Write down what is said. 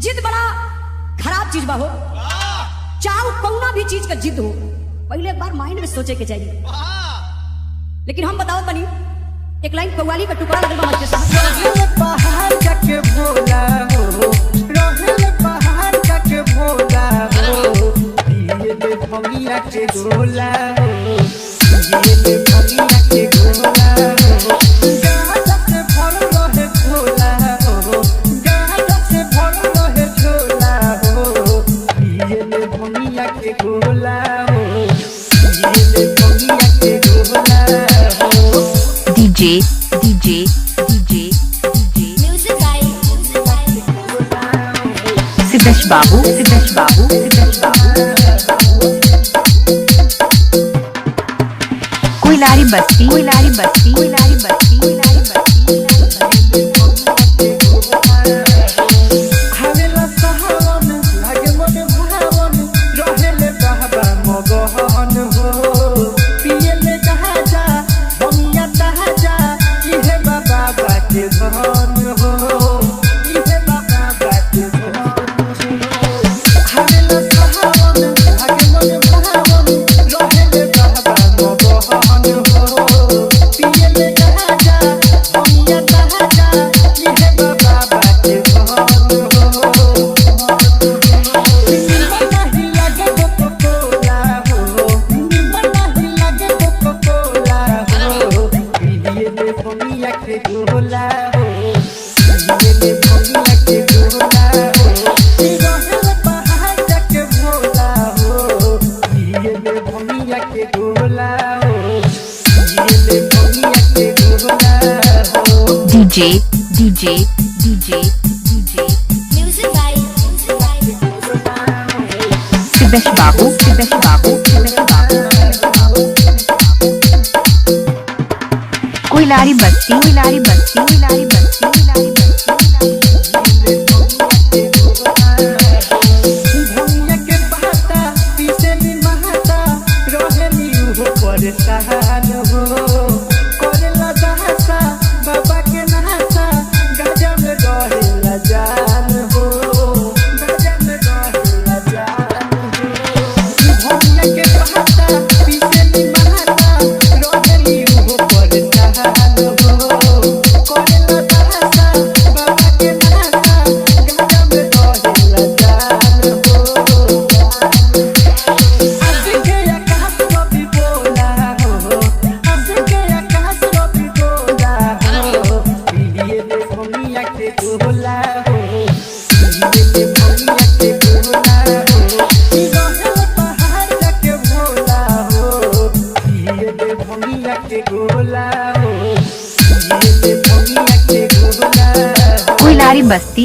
जिद बड़ा खराब चीज बा हो। चाहो कौना भी चीज का जिद हो, पहले एक बार माइंड में सोचे के चाहिए। लेकिन हम बताओ तनी, एक लाइन कव्वाली का टुकड़ा लगल बा मत के साथ। पहाड़ जाके भोला हो, रहल पहाड़ जाके भोला हो, ये ले भंगिया के गोला हो, ये ले भंगिया के गोला हो। गाजा से भर रहे झोला हो, गाजा से भर रहे झोला हो, ये ले भंगिया के गोला हो, ये ले भंगिया के गोला हो। DJ सिद्धेश बाबू कोइलारी बस्ती हवेला सहावन लागे मन भावन, रहेले बाबा मगहन हो, पियले जहाजा बनिया तहाजा, इहे बाबा बाटे धन हो, इहे बाबा बाटे धन हो। हवेला सहावन लागे मन भावन, रहेले बाबा मगहन हो, पियले जहाजा बनिया तहाजा, इहे बाबा बाटे धन हो। DJ सिद्धेश बाबू कोइलारी बस्ती भंगिया के बहाता पीछे भी महाता, रहेली उहो परेशान हो, करेला दहासा बाबा के नहासा, गाजा में रहेला जान हो, गाजा में रहेला जान हो। भंगिया के बहाता पीछे भी महाता, रहेली उहो परेशान हो, करेला दहासा बाबा के नहासा, गाजा में रहेला जान हो। आशिके आकाश कभी बोला हो, आशिके आकाश कभी बोला हो, ये ले भंगिया के गोला हो, ये ले भंगिया के गोला हो। रहल पहाड़ जाके भोला हो, ये ले भंगिया के गोला हो, ये ले भंगिया के गोला हो। कोइलारी बस्ती